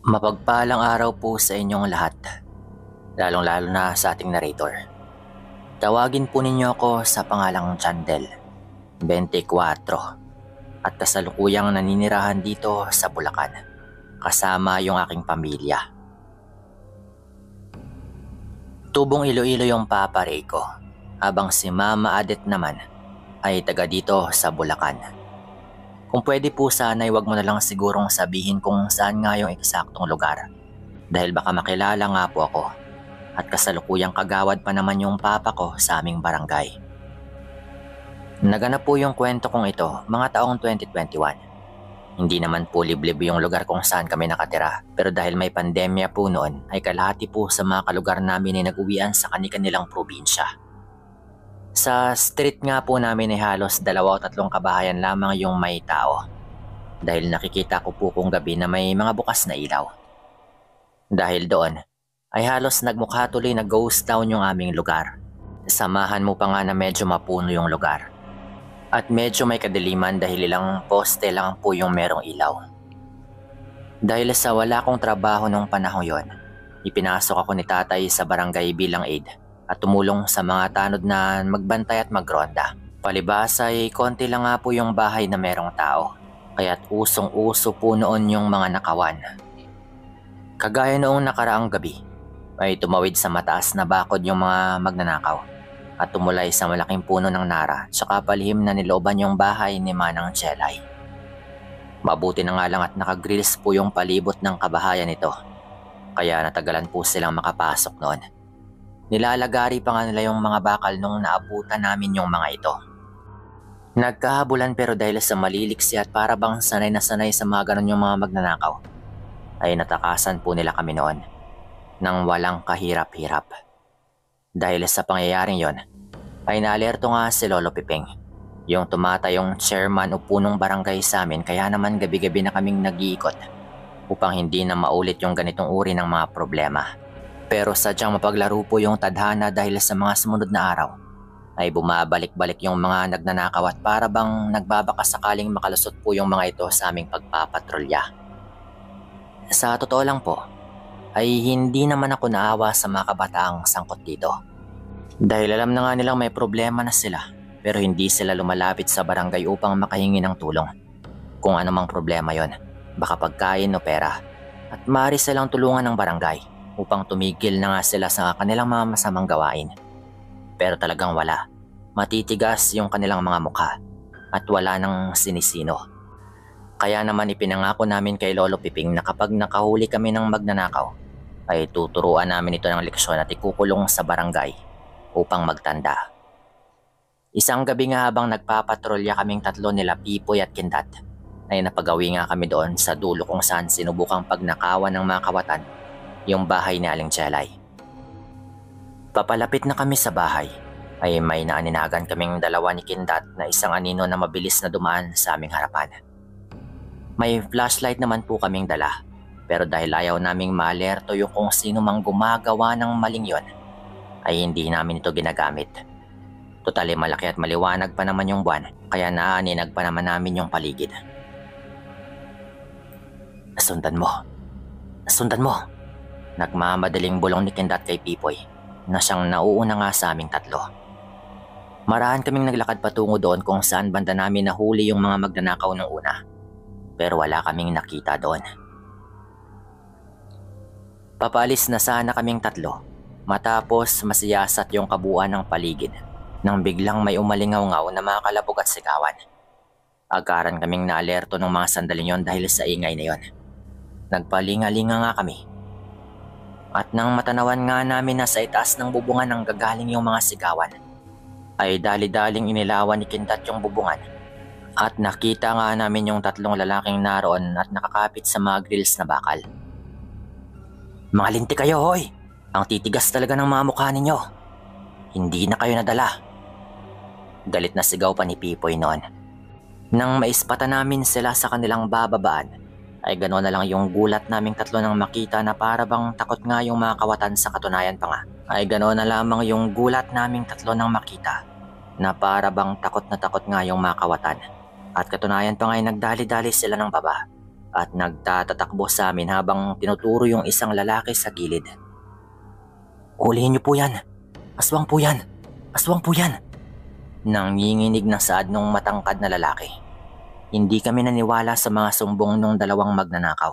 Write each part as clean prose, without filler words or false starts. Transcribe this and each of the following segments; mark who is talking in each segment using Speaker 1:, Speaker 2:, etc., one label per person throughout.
Speaker 1: Mapagpalang araw po sa inyong lahat, lalong-lalo na sa ating narrator. Tawagin po ninyo ako sa pangalang Chandel, 24, at kasalukuyang naninirahan dito sa Bulacan, kasama yung aking pamilya. Tubong Iloilo yung papa Ray ko, habang si Mama Adet naman ay taga dito sa Bulacan. Kung pwede po sana'y wag mo na lang sigurong sabihin kung saan nga yung eksaktong lugar. Dahil baka makilala nga po ako at kasalukuyang kagawad pa naman yung papa ko sa aming barangay. Naganap po yung kwento kong ito mga taong 2021. Hindi naman po liblib yung lugar kung saan kami nakatira, pero dahil may pandemya po noon ay kalahati po sa mga kalugar namin ay nag-uwian sa kani-kanilang probinsya. Sa street nga po namin ay halos 2 o 3 kabahayan lamang yung may tao. Dahil nakikita ko po kung gabi na may mga bukas na ilaw. Dahil doon ay halos nagmukha tuloy na ghost town yung aming lugar. Samahan mo pa nga na medyo mapuno yung lugar. At medyo may kadiliman dahil ilang poste lang po yung merong ilaw. Dahil sa wala kong trabaho nung panahon yon, ipinasok ako ni tatay sa barangay bilang aide at tumulong sa mga tanod na magbantay at magronda. Palibas ay konti lang nga po yung bahay na merong tao, kaya't usong-uso po noon yung mga nakawan. Kagaya noong nakaraang gabi, ay tumawid sa mataas na bakod yung mga magnanakaw at tumulay sa malaking puno ng nara tsaka palihim na nilooban yung bahay ni Manang Chelay. Mabuti na nga lang at nakagrills po yung palibot ng kabahayan nito, kaya natagalan po silang makapasok noon. Nilalagari pa nga nila yung mga bakal nung naabutan namin yung mga ito. Nagkahabulan pero dahil sa maliliksi at para bang sanay na sanay sa mga ganon yung mga magnanakaw, ay natakasan po nila kami noon nang walang kahirap-hirap. Dahil sa pangyayaring yon, ay naalerto nga si Lolo Piping, yung tumatayong chairman o punong barangay sa amin, kaya naman gabi-gabi na kaming nag-iikot upang hindi na maulit yung ganitong uri ng mga problema. Pero sadyang mapaglaro po yung tadhana dahil sa mga sumunod na araw ay bumabalik-balik yung mga nagnanakaw at para bang nagbabaka sakaling makalusot po yung mga ito sa aming pagpapatrolya. Sa totoo lang po, ay hindi naman ako naawa sa mga kabataang sangkot dito. Dahil alam na nga nilang may problema na sila pero hindi sila lumalapit sa barangay upang makahingi ng tulong. Kung anumang problema yon, baka pagkain o pera, at maaari silang tulungan ng barangay upang tumigil na nga sila sa kanilang mga masamang gawain. Pero talagang wala. Matitigas yung kanilang mga mukha at wala nang sinisino. Kaya naman ipinangako namin kay Lolo Piping na kapag nakahuli kami ng magnanakaw, ay tuturuan namin ito ng leksyon at ikukulong sa barangay upang magtanda. Isang gabi nga habang nagpapatrolya kaming tatlo nila Pipoy at Kindat, ay napagawi nga kami doon sa dulo kung saan sinubukang pagnakawan ng mga kawatan yung bahay ni Aling Chelay. Papalapit na kami sa bahay ay may naaninagan kaming dalawa ni Kindat na isang anino na mabilis na dumaan sa aming harapan. May flashlight naman po kaming dala, pero dahil ayaw naming maalerto yung kung sino mang gumagawa ng maling yon, ay hindi namin ito ginagamit. Totally malaki at maliwanag pa naman yung buwan, kaya naaninag pa naman namin yung paligid. Sundan mo. Sundan mo. Nagmamadaling bulong ni Kindat kay Pipoy na siyang nauuna nga sa aming tatlo. Marahan kaming naglakad patungo doon kung saan banda namin nahuli yung mga magnanakaw nung una. Pero wala kaming nakita doon. Papalis na sana kaming tatlo matapos masiyasat yung kabuuan ng paligid nang biglang may umalingaw-ngaw na mga kalabog at sigawan. Agaran kaming naalerto ng mga sandaling yon dahil sa ingay na yon. Nagpalinga-linga nga kami. At nang matanawan nga namin na sa itaas ng bubungan ng gagaling yung mga sigawan, ay dali-daling inilawan ni Kindat yung bubungan. At nakita nga namin yung 3 lalaking naroon at nakakapit sa mga grills na bakal. Mga linti kayo, hoy! Ang titigas talaga ng mga mukha ninyo. Hindi na kayo nadala. Galit na sigaw pa ni Pipoy noon. Nang maispata namin sila sa kanilang bababaan, ay gano'n na lang yung gulat naming tatlo nang makita na para bang takot nga yung mga kawatan. Sa katunayan pa nga, ay gano'n na lamang yung gulat naming tatlo nang makita na para bang takot na takot nga yung mga kawatan. At katunayan pa nga ay nagdali-dali sila ng baba at nagtatatakbo sa amin habang tinuturo yung isang lalaki sa gilid. "Hulihin niyo po yan! Aswang po yan! Aswang po yan!" Nanginginig na saad nung matangkad na lalaki. Hindi kami naniwala sa mga sumbong nung dalawang magnanakaw.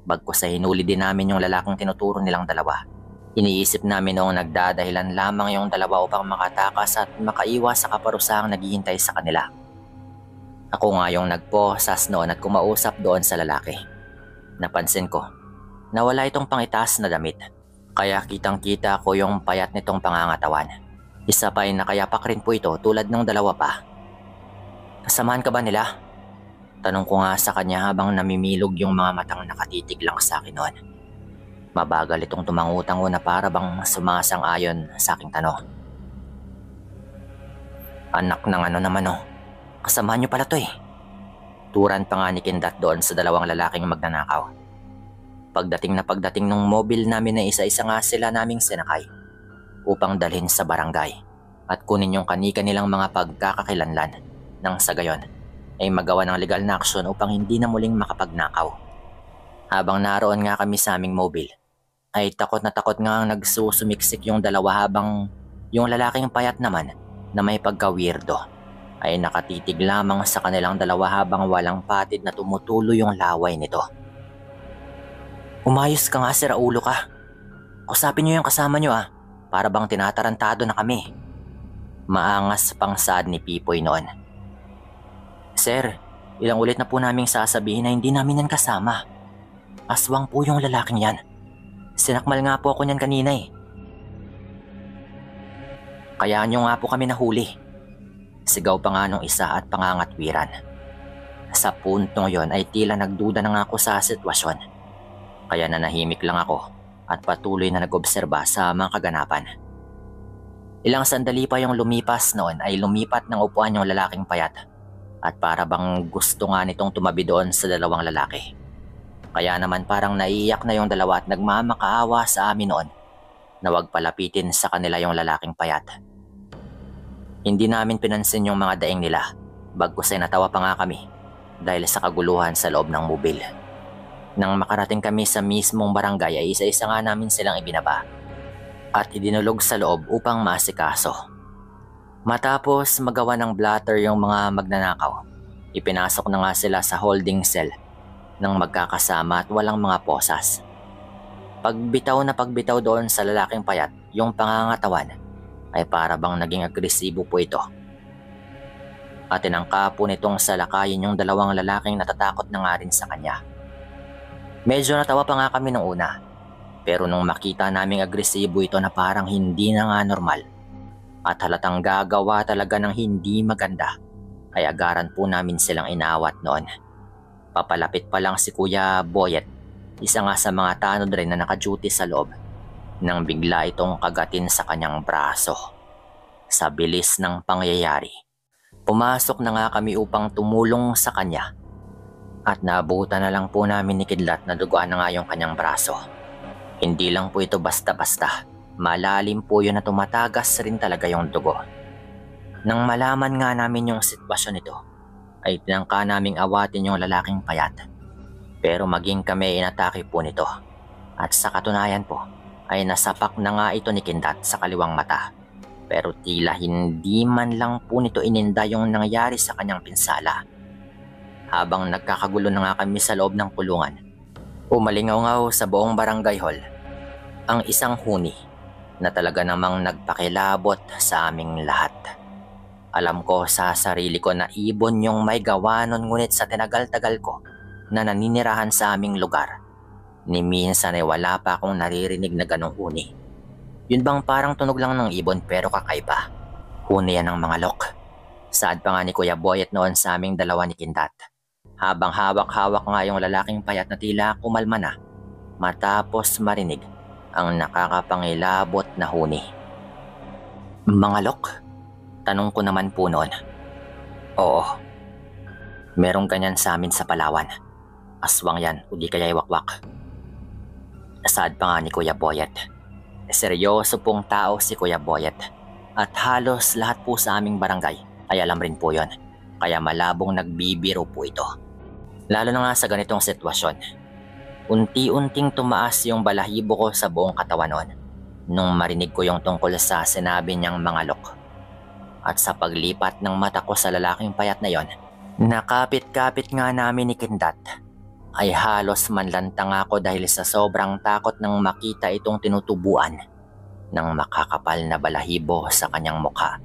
Speaker 1: Bagkus sa hinuli din namin yung lalaking tinuturo nilang dalawa. Iniisip namin noong nagdadahilan lamang yung dalawa upang makatakas at makaiwas sa kaparusahang naghihintay sa kanila. Ako nga yung nagposas noon at kumausap doon sa lalaki. Napansin ko na wala itong pangitaas na damit, kaya kitang-kita ko yung payat nitong pangangatawan. Isa pa ay nakayapak rin po ito tulad ng dalawa pa. "Kasamahan ka ba nila?" Tanong ko nga sa kanya habang namimilog yung mga matang nakatitig lang sa akin noon. Mabagal itong tumangutang na para bang sumasang-ayon sa aking tanong. "Anak ng ano naman oh. Kasamahan niyo pala to eh." Turan pa nga ni Kindat doon sa dalawang lalaking magnanakaw. Pagdating nung mobile namin na isa-isa nga sila naming sinakay upang dalhin sa barangay at kunin yung kanika nilang mga pagkakakilanlan nang sa gayon ay magawa ng legal na aksyon upang hindi na muling makapagnakaw. Habang naroon nga kami sa aming mobile ay takot nga ang nagsusumiksik yung dalawa habang yung lalaking payat naman na may pagka-weirdo ay nakatitig lamang sa kanilang dalawa habang walang patid na tumutulo yung laway nito. "Umayos ka nga, sira ulo ka. Usapin niyo yung kasama niyo para bang tinatarantado na kami." Maangas pang saad ni Pipoy noon. "Sir, ilang ulit na po naming sasabihin na hindi namin yan kasama. Aswang po yung lalaking yan. Sinakmal nga po ako niyan kanina eh. Kaya nyo nga po kami nahuli." Sigaw pa nga nung isa at pangangatwiran. Sa puntong yon ay tila nagduda na nga ako sa sitwasyon. Kaya nanahimik lang ako at patuloy na nag-obserba sa mga kaganapan. Ilang sandali pa yung lumipas noon ay lumipat ng upuan yung lalaking payat at para bang gusto nga nitong tumabi doon sa dalawang lalaki. Kaya naman parang naiiyak na yung dalawa at nagmamakaawa sa amin noon na wag palapitin sa kanila yung lalaking payat. Hindi namin pinansin yung mga daing nila, bagkus ay natawa pa nga kami dahil sa kaguluhan sa loob ng mobil. Nang makarating kami sa mismong barangay ay isa-isa nga namin silang ibinaba at idinulog sa loob upang maasikaso. Matapos magawa ng blatter yung mga magnanakaw, ipinasok na nga sila sa holding cell ng magkakasama at walang mga posas. Pagbitaw doon sa lalaking payat, yung pangangatawan ay para bang naging agresibo po ito. At tinangka po nitong salakayin yung dalawang lalaking natatakot na nga rin sa kanya. Medyo natawa pa nga kami nung una, pero nung makita naming agresibo ito na parang hindi na nga normal at halatang gagawa talaga ng hindi maganda, ay agaran po namin silang inawat noon. Papalapit pa lang si Kuya Boyet, isa nga sa mga tanod rin na naka-duty sa loob, nang bigla itong kagatin sa kanyang braso. Sa bilis ng pangyayari, pumasok na nga kami upang tumulong sa kanya at naabutan na lang po namin ni Kidlat na duguan na nga yung kanyang braso. Hindi lang po ito basta-basta, malalim po yun na tumatagas rin talaga yung dugo. Nang malaman nga namin yung sitwasyon nito, ay tinangka naming awatin yung lalaking payat. Pero maging kami inatake po nito at sa katunayan po, ay nasapak na nga ito ni Kindat sa kaliwang mata. Pero tila hindi man lang po nito ininda yung nangyari sa kanyang pinsala. Habang nagkakagulo na nga kami sa loob ng kulungan, umalingaw-ngaw sa buong barangay hall ang isang huni na talaga namang nagpakilabot sa aming lahat. Alam ko sa sarili ko na ibon yung may gawa nun, ngunit sa tinagal-tagal ko na naninirahan sa aming lugar, ni minsan ay wala pa akong naririnig na ganong huni. Yun bang parang tunog lang ng ibon pero kakaiba. Huni yan ng mga lok. Saad pa nga ni Kuya Boyet noon sa aming dalawa ni Kindat. Habang hawak-hawak nga yung lalaking payat na tila kumalma na matapos marinig ang nakakapangilabot na huni. "Mga lok?" Tanong ko naman po noon. "Oo. Merong ganyan sa amin sa Palawan. Aswang yan o di kaya'y wakwak." Saad pa nga ni Kuya Boyet. Seryoso pong tao si Kuya Boyet at halos lahat po sa aming barangay ay alam rin po yon, kaya malabong nagbibiro po ito. Lalo na nga sa ganitong sitwasyon. Unti-unting tumaas yung balahibo ko sa buong katawan noon nung marinig ko yung tungkol sa sinabi niyang mga lok. At sa paglipat ng mata ko sa lalaking payat na yon, nakapit-kapit nga namin ni Kindat, ay halos manlantang ako dahil sa sobrang takot nang makita itong tinutubuan ng makakapal na balahibo sa kanyang mukha,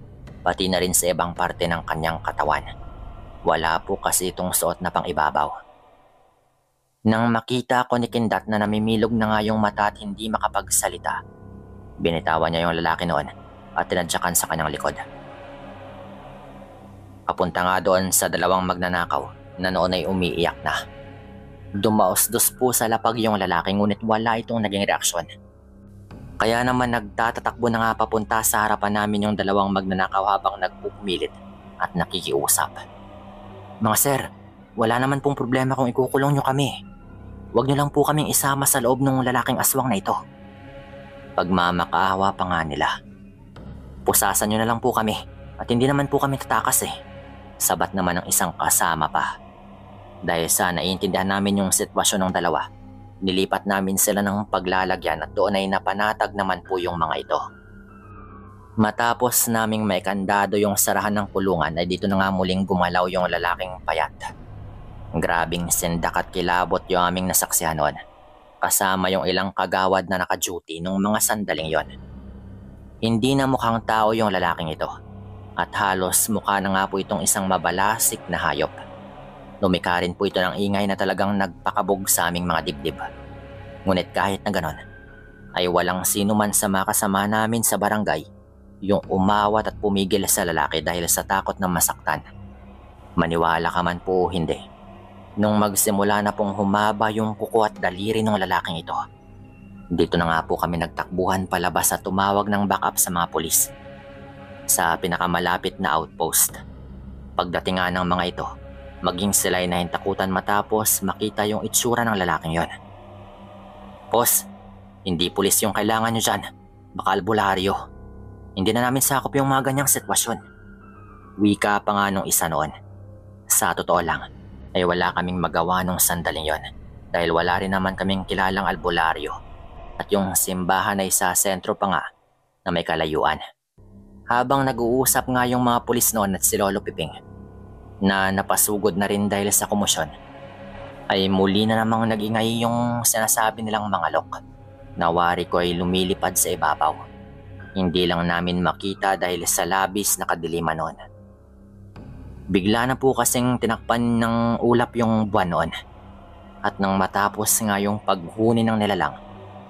Speaker 1: pati na rin sa ibang parte ng kanyang katawan. Wala po kasi itong suot na pang-ibabaw. Nang makita ko ni Kindat na namimilog na nga yung mata at hindi makapagsalita, binitawan niya yung lalaki noon at tinadyakan sa kanyang likod. Papunta nga doon sa dalawang magnanakaw na noon ay umiiyak na. Dumaos-dos po sa lapag yung lalaki ngunit wala itong naging reaksyon. Kaya naman nagtatatakbo na nga papunta sa harapan namin yung dalawang magnanakaw habang nagpupumilit at nakikiusap. Mga sir, wala naman pong problema kung ikukulong nyo kami. Huwag nyo lang po kaming isama sa loob ng lalaking aswang na ito. Pagmamakaawa pa nga nila. Pusasan nyo na lang po kami at hindi naman po kami tatakas eh. Sabat naman ng isang kasama pa. Dahil sa naiintindihan namin yung sitwasyon ng dalawa, nilipat namin sila ng paglalagyan at doon ay napanatag naman po yung mga ito. Matapos naming maikandado yung sarahan ng kulungan ay dito na nga muling gumalaw yung lalaking payat. Grabing sindak at kilabot yung aming nasaksihan noon, kasama yung ilang kagawad na naka-duty nung mga sandaling yon. Hindi na mukhang tao yung lalaking ito at halos mukha na nga po itong isang mabalasik na hayop. Lumika rin po ito ng ingay na talagang nagpakabog sa aming mga dibdib. Ngunit kahit na ganon, ay walang sino man sa mga kasama namin sa barangay yung umawat at pumigil sa lalaki dahil sa takot na masaktan. Maniwala ka man po o hindi, nung magsimula na pong humaba yung kuko at daliri ng lalaking ito, dito na nga po kami nagtakbuhan palabas at tumawag ng backup sa mga pulis sa pinakamalapit na outpost. Pagdating nga ng mga ito, maging sila'y nahintakutan matapos makita yung itsura ng lalaking yon. Boss, hindi pulis yung kailangan nyo dyan, baka albularyo. Hindi na namin sakop yung mga ganyang sitwasyon. Wika pa nga nung isa noon. Sa totoo lang, ay wala kaming magawa nung sandaling yon dahil wala rin naman kaming kilalang albularyo at yung simbahan ay sa sentro pa nga na may kalayuan. Habang nag-uusap nga yung mga pulis noon at si Lolo Piping, na napasugod na rin dahil sa komosyon, ay muli na namang nag-ingay yung sinasabi nilang mga lok na wari ko ay lumilipad sa ibabaw. Hindi lang namin makita dahil sa labis na kadiliman noon. Bigla na po kasing tinakpan ng ulap yung buwan noon. At nang matapos nga yung paghuni ng nilalang,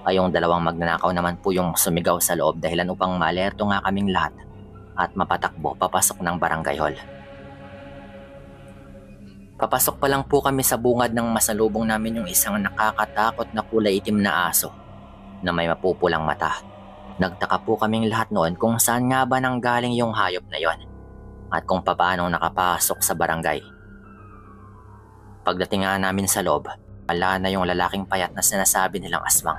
Speaker 1: ay yung dalawang magnanakaw naman po yung sumigaw sa loob dahilan upang maalerto nga kaming lahat at mapatakbo papasok ng barangay hall. Papasok pa lang po kami sa bungad ng masalubong namin yung isang nakakatakot na kulay itim na aso na may mapupulang mata. Nagtaka po kaming lahat noon kung saan nga ba nanggaling yung hayop na yon at kung papaano nakapasok sa barangay. Pagdating nga namin sa loob, wala na yung lalaking payat na sinasabi nilang aswang.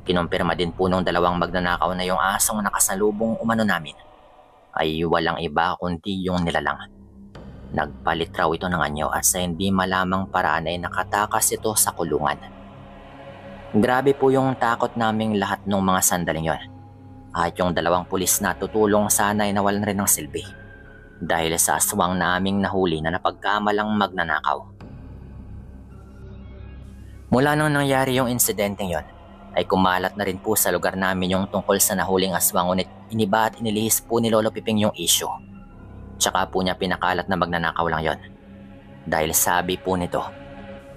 Speaker 1: Kinumpirma din po nung dalawang magnanakaw na yung asong nakasalubong umano namin ay walang iba kundi yung nilalang. Nagpalit raw ito ng anyo at sa hindi malamang paraan ay nakatakas ito sa kulungan. Grabe po yung takot naming lahat nung mga sandaling yon. At yung dalawang pulis na tutulong sana ay nawalan rin ng silbi dahil sa aswang na aming nahuli na napagkamalang magnanakaw. Mula nang nangyari yung insidenteng yon, ay kumalat na rin po sa lugar namin yung tungkol sa nahuling aswang ngunit iniba at inilihis po ni Lolo Piping yung issue. Tsaka po niya pinakalat na magnanakaw lang yon. Dahil sabi po nito,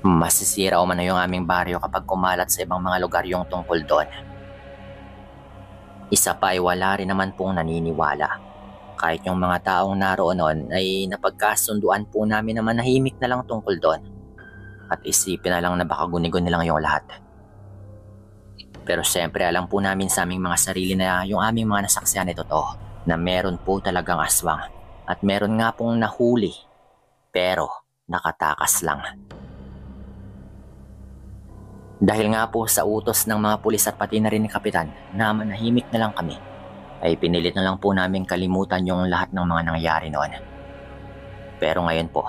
Speaker 1: masisira o man na yung aming baryo kapag kumalat sa ibang mga lugar yung tungkol doon. Isa pa ay wala rin naman pong naniniwala. Kahit yung mga taong naroon noon ay napagkasunduan po namin na manahimik na lang tungkol doon. At isipin na lang na baka guni-guni lang yung lahat. Pero syempre alam po namin sa aming mga sarili na yung aming mga nasaksihan ay totoo. Na meron po talagang aswang. At meron nga pong nahuli. Pero nakatakas lang. Dahil nga po sa utos ng mga pulis at pati na rin ni Kapitan na manahimik na lang kami, ay pinilit na lang po namin kalimutan yung lahat ng mga nangyari noon. Pero ngayon po,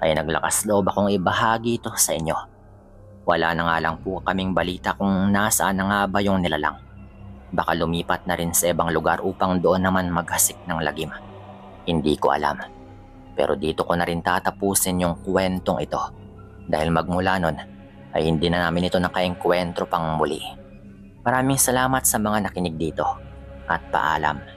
Speaker 1: ay naglakas loob akong ibahagi ito sa inyo. Wala na nga lang po kaming balita kung nasaan na nga ba yung nilalang. Baka lumipat na rin sa ibang lugar upang doon naman maghasik ng lagim. Hindi ko alam. Pero dito ko na rin tatapusin yung kwentong ito. Dahil magmula nun ay hindi na namin ito nakaengkwentro pang muli. Maraming salamat sa mga nakinig dito at paalam.